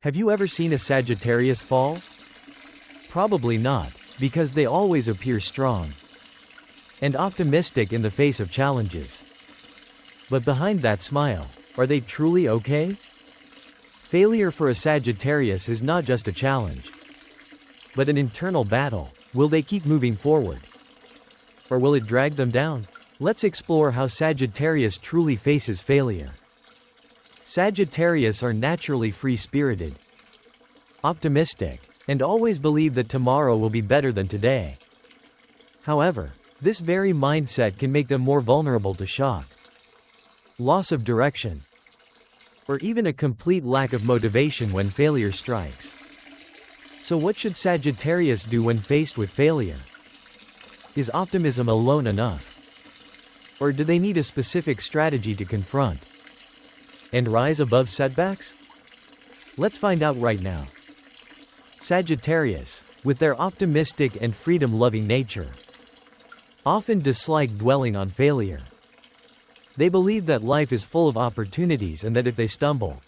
Have you ever seen a Sagittarius fall? Probably not, because they always appear strong and optimistic in the face of challenges. But behind that smile, are they truly okay? Failure for a Sagittarius is not just a challenge, but an internal battle. Will they keep moving forward? Or will it drag them down? Let's explore how Sagittarius truly faces failure. Sagittarius are naturally free-spirited, optimistic, and always believe that tomorrow will be better than today. However, this very mindset can make them more vulnerable to shock, loss of direction, or even a complete lack of motivation when failure strikes. So what should Sagittarius do when faced with failure? Is optimism alone enough? Or do they need a specific strategy to confront and rise above setbacks? Let's find out right now. Sagittarius, with their optimistic and freedom-loving nature, often dislike dwelling on failure. They believe that life is full of opportunities and that if they stumble,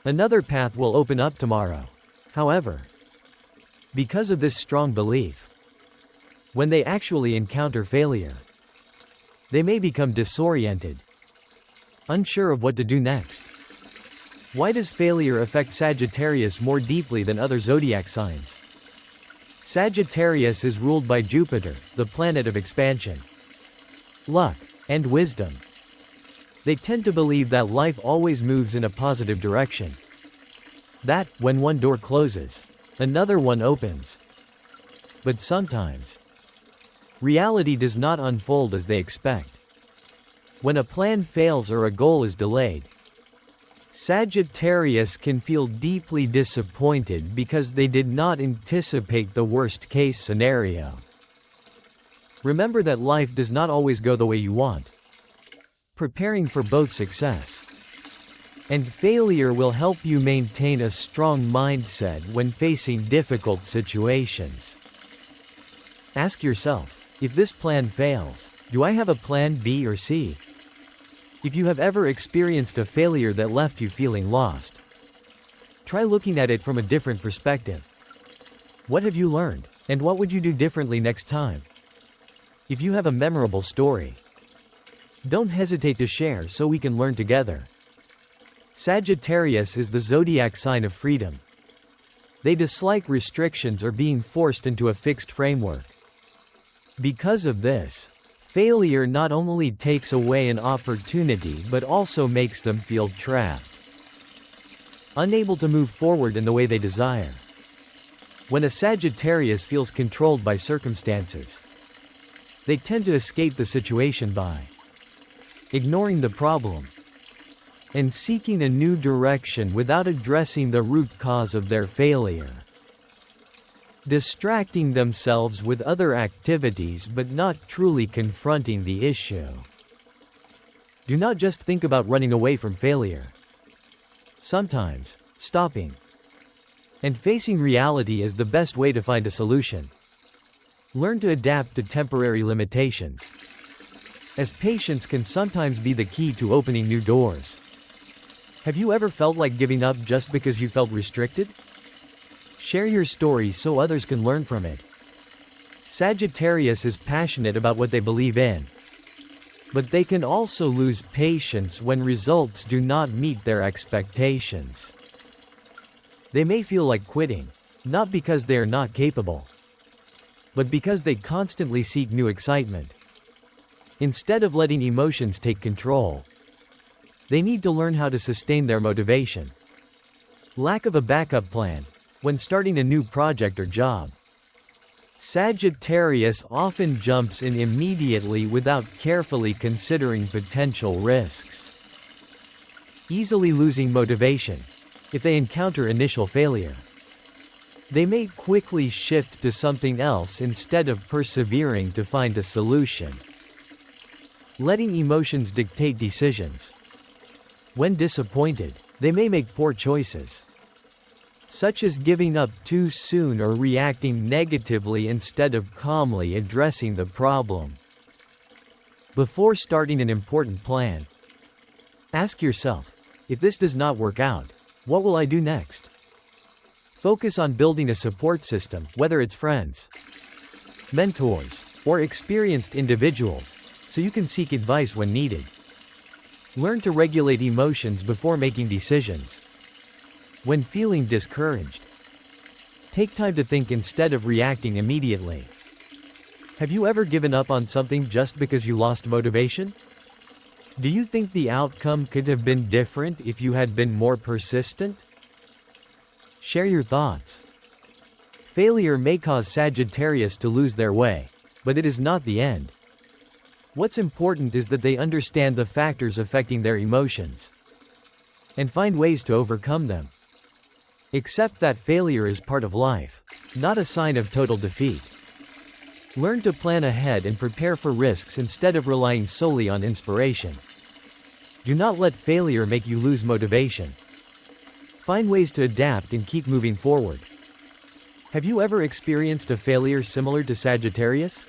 another path will open up tomorrow. However, because of this strong belief, when they actually encounter failure, they may become disoriented, unsure of what to do next. Why does failure affect Sagittarius more deeply than other zodiac signs? Sagittarius is ruled by Jupiter, the planet of expansion, luck, and wisdom. They tend to believe that life always moves in a positive direction. That, when one door closes, another one opens. But sometimes, reality does not unfold as they expect. When a plan fails or a goal is delayed, Sagittarius can feel deeply disappointed because they did not anticipate the worst-case scenario. Remember that life does not always go the way you want. Preparing for both success and failure will help you maintain a strong mindset when facing difficult situations. Ask yourself, if this plan fails, do I have a plan B or C? If you have ever experienced a failure that left you feeling lost, try looking at it from a different perspective. What have you learned, and what would you do differently next time? If you have a memorable story, don't hesitate to share so we can learn together. Sagittarius is the zodiac sign of freedom. They dislike restrictions or being forced into a fixed framework. Because of this, failure not only takes away an opportunity but also makes them feel trapped, unable to move forward in the way they desire. When a Sagittarius feels controlled by circumstances, they tend to escape the situation by ignoring the problem and seeking a new direction without addressing the root cause of their failure. Distracting themselves with other activities but not truly confronting the issue. Do not just think about running away from failure. Sometimes, stopping and facing reality is the best way to find a solution. Learn to adapt to temporary limitations, as patience can sometimes be the key to opening new doors. Have you ever felt like giving up just because you felt restricted? Share your story so others can learn from it. Sagittarius is passionate about what they believe in, but they can also lose patience when results do not meet their expectations. They may feel like quitting, not because they are not capable, but because they constantly seek new excitement. Instead of letting emotions take control, they need to learn how to sustain their motivation. Lack of a backup plan when starting a new project or job. Sagittarius often jumps in immediately without carefully considering potential risks, easily losing motivation if they encounter initial failure. They may quickly shift to something else instead of persevering to find a solution, letting emotions dictate decisions. When disappointed, they may make poor choices, such as giving up too soon or reacting negatively instead of calmly addressing the problem. Before starting an important plan, ask yourself, if this does not work out, what will I do next? Focus on building a support system, whether it's friends, mentors, or experienced individuals, so you can seek advice when needed. Learn to regulate emotions before making decisions. When feeling discouraged, take time to think instead of reacting immediately. Have you ever given up on something just because you lost motivation? Do you think the outcome could have been different if you had been more persistent? Share your thoughts. Failure may cause Sagittarius to lose their way, but it is not the end. What's important is that they understand the factors affecting their emotions and find ways to overcome them. Accept that failure is part of life, not a sign of total defeat. Learn to plan ahead and prepare for risks instead of relying solely on inspiration. Do not let failure make you lose motivation. Find ways to adapt and keep moving forward. Have you ever experienced a failure similar to Sagittarius?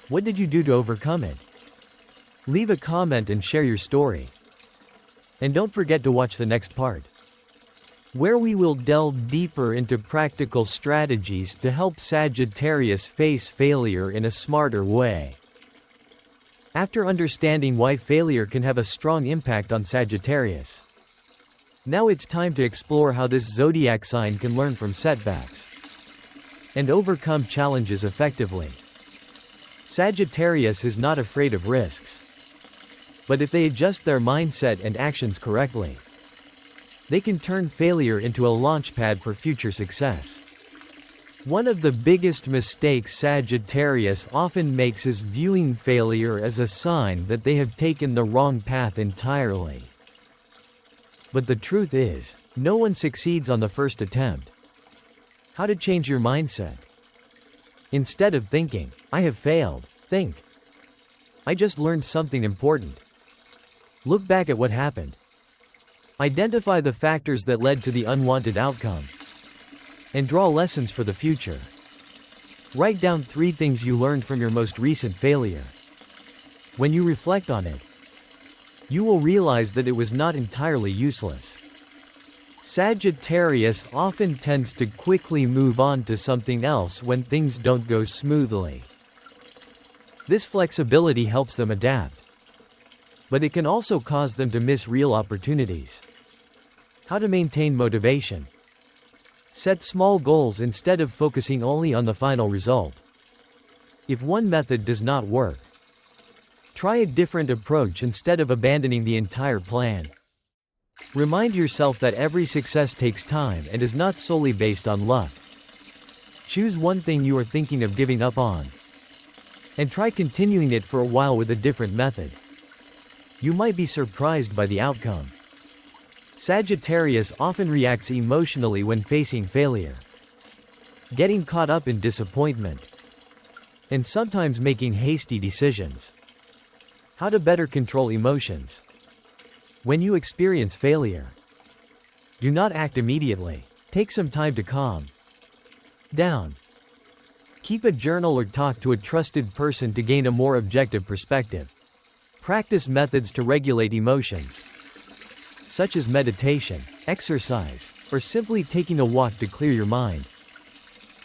What did you do to overcome it? Leave a comment and share your story. And don't forget to watch the next part, where we will delve deeper into practical strategies to help Sagittarius face failure in a smarter way. After understanding why failure can have a strong impact on Sagittarius, now it's time to explore how this zodiac sign can learn from setbacks and overcome challenges effectively. Sagittarius is not afraid of risks, but if they adjust their mindset and actions correctly, they can turn failure into a launchpad for future success. One of the biggest mistakes Sagittarius often makes is viewing failure as a sign that they have taken the wrong path entirely. But the truth is, no one succeeds on the first attempt. How to change your mindset? Instead of thinking, "I have failed," think, "I just learned something important." Look back at what happened. Identify the factors that led to the unwanted outcome, and draw lessons for the future. Write down 3 things you learned from your most recent failure. When you reflect on it, you will realize that it was not entirely useless. Sagittarius often tends to quickly move on to something else when things don't go smoothly. This flexibility helps them adapt, but it can also cause them to miss real opportunities. How to maintain motivation? Set small goals instead of focusing only on the final result. If one method does not work, try a different approach instead of abandoning the entire plan. Remind yourself that every success takes time and is not solely based on luck. Choose one thing you are thinking of giving up on, and try continuing it for a while with a different method. You might be surprised by the outcome. Sagittarius often reacts emotionally when facing failure, getting caught up in disappointment, and sometimes making hasty decisions. How to better control emotions? When you experience failure, do not act immediately. Take some time to calm down. Keep a journal or talk to a trusted person to gain a more objective perspective. Practice methods to regulate emotions, such as meditation, exercise, or simply taking a walk to clear your mind.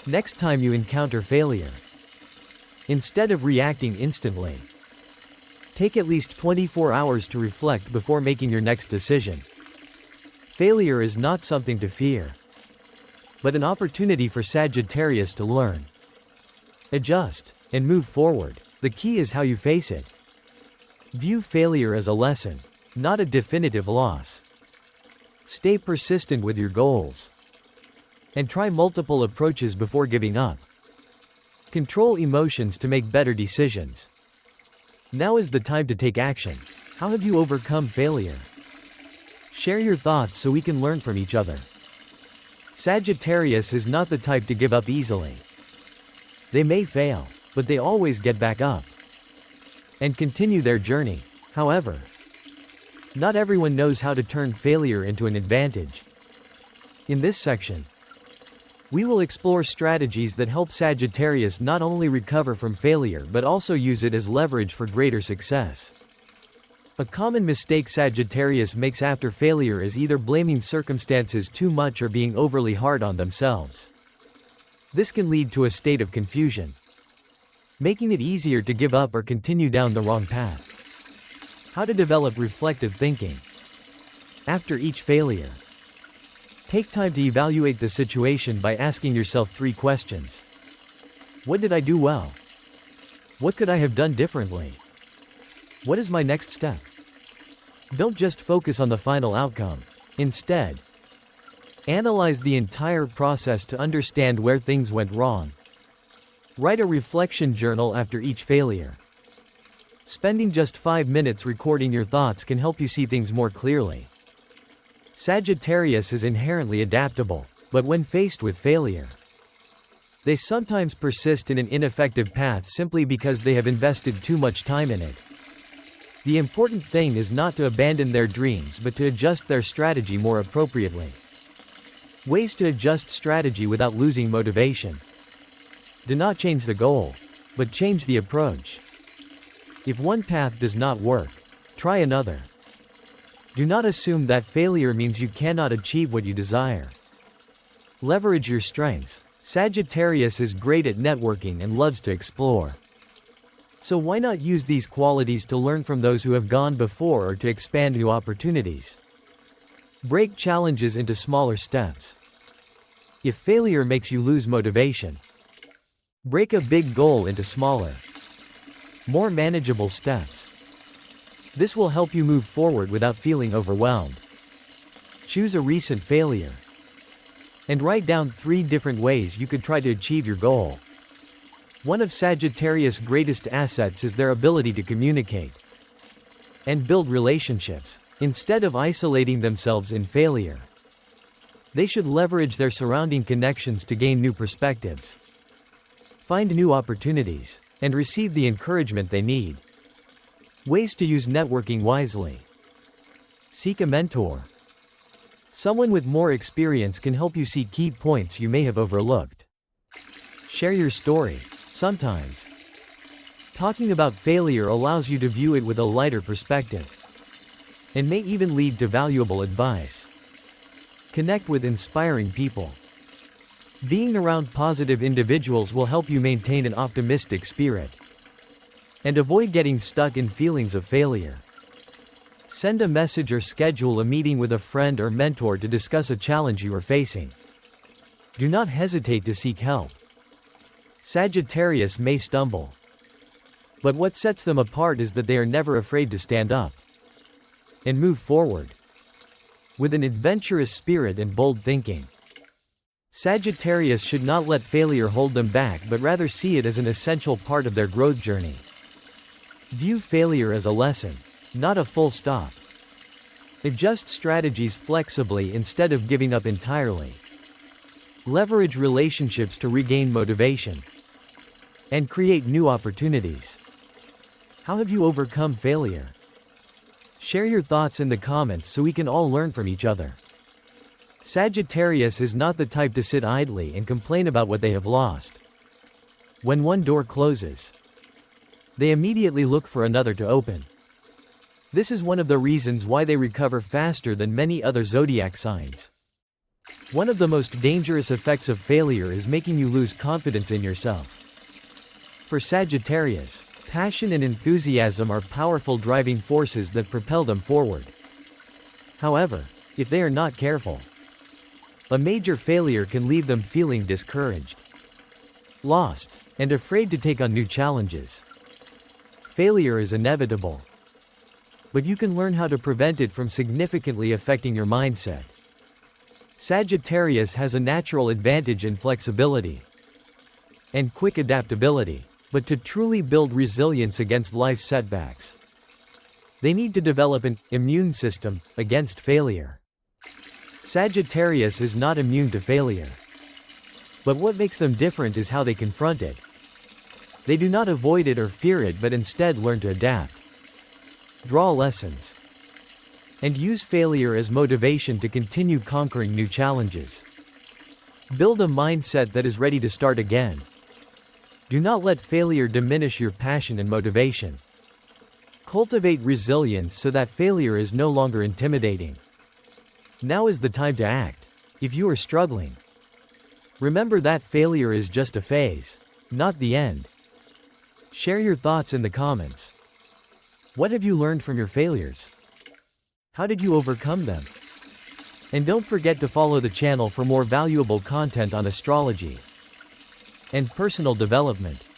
Next time you encounter failure, instead of reacting instantly, take at least 24 hours to reflect before making your next decision. Failure is not something to fear, but an opportunity for Sagittarius to learn, adjust, and move forward. The key is how you face it. View failure as a lesson, not a definitive loss. Stay persistent with your goals, and try multiple approaches before giving up. Control emotions to make better decisions. Now is the time to take action. How have you overcome failure? Share your thoughts so we can learn from each other. Sagittarius is not the type to give up easily. They may fail, but they always get back up and continue their journey. However, not everyone knows how to turn failure into an advantage. In this section, we will explore strategies that help Sagittarius not only recover from failure but also use it as leverage for greater success. A common mistake Sagittarius makes after failure is either blaming circumstances too much or being overly hard on themselves. This can lead to a state of confusion, making it easier to give up or continue down the wrong path. How to develop reflective thinking. After each failure, take time to evaluate the situation by asking yourself 3 questions. What did I do well? What could I have done differently? What is my next step? Don't just focus on the final outcome. Instead, analyze the entire process to understand where things went wrong. Write a reflection journal after each failure. Spending just 5 minutes recording your thoughts can help you see things more clearly. Sagittarius is inherently adaptable, but when faced with failure, they sometimes persist in an ineffective path simply because they have invested too much time in it. The important thing is not to abandon their dreams but to adjust their strategy more appropriately. Ways to adjust strategy without losing motivation. Do not change the goal, but change the approach. If one path does not work, try another. Do not assume that failure means you cannot achieve what you desire. Leverage your strengths. Sagittarius is great at networking and loves to explore. So why not use these qualities to learn from those who have gone before or to expand new opportunities? Break challenges into smaller steps. If failure makes you lose motivation, break a big goal into smaller, more manageable steps. This will help you move forward without feeling overwhelmed. Choose a recent failure and write down 3 different ways you could try to achieve your goal. One of Sagittarius' greatest assets is their ability to communicate and build relationships. Instead of isolating themselves in failure, they should leverage their surrounding connections to gain new perspectives, find new opportunities, and receive the encouragement they need. Ways to use networking wisely. Seek a mentor. Someone with more experience can help you see key points you may have overlooked. Share your story. Sometimes, talking about failure allows you to view it with a lighter perspective, and may even lead to valuable advice. Connect with inspiring people. Being around positive individuals will help you maintain an optimistic spirit, and avoid getting stuck in feelings of failure. Send a message or schedule a meeting with a friend or mentor to discuss a challenge you are facing. Do not hesitate to seek help. Sagittarius may stumble, but what sets them apart is that they are never afraid to stand up and move forward with an adventurous spirit and bold thinking. Sagittarius should not let failure hold them back but rather see it as an essential part of their growth journey. View failure as a lesson, not a full stop. Adjust strategies flexibly instead of giving up entirely. Leverage relationships to regain motivation and create new opportunities. How have you overcome failure? Share your thoughts in the comments so we can all learn from each other. Sagittarius is not the type to sit idly and complain about what they have lost. When one door closes, they immediately look for another to open. This is one of the reasons why they recover faster than many other zodiac signs. One of the most dangerous effects of failure is making you lose confidence in yourself. For Sagittarius, passion and enthusiasm are powerful driving forces that propel them forward. However, if they are not careful, a major failure can leave them feeling discouraged, lost, and afraid to take on new challenges. Failure is inevitable, but you can learn how to prevent it from significantly affecting your mindset. Sagittarius has a natural advantage in flexibility and quick adaptability, but to truly build resilience against life's setbacks, they need to develop an immune system against failure. Sagittarius is not immune to failure, but what makes them different is how they confront it. They do not avoid it or fear it but instead learn to adapt, draw lessons, and use failure as motivation to continue conquering new challenges. Build a mindset that is ready to start again. Do not let failure diminish your passion and motivation. Cultivate resilience so that failure is no longer intimidating. Now is the time to act. If you are struggling, remember that failure is just a phase, not the end. Share your thoughts in the comments. What have you learned from your failures? How did you overcome them? And don't forget to follow the channel for more valuable content on astrology and personal development.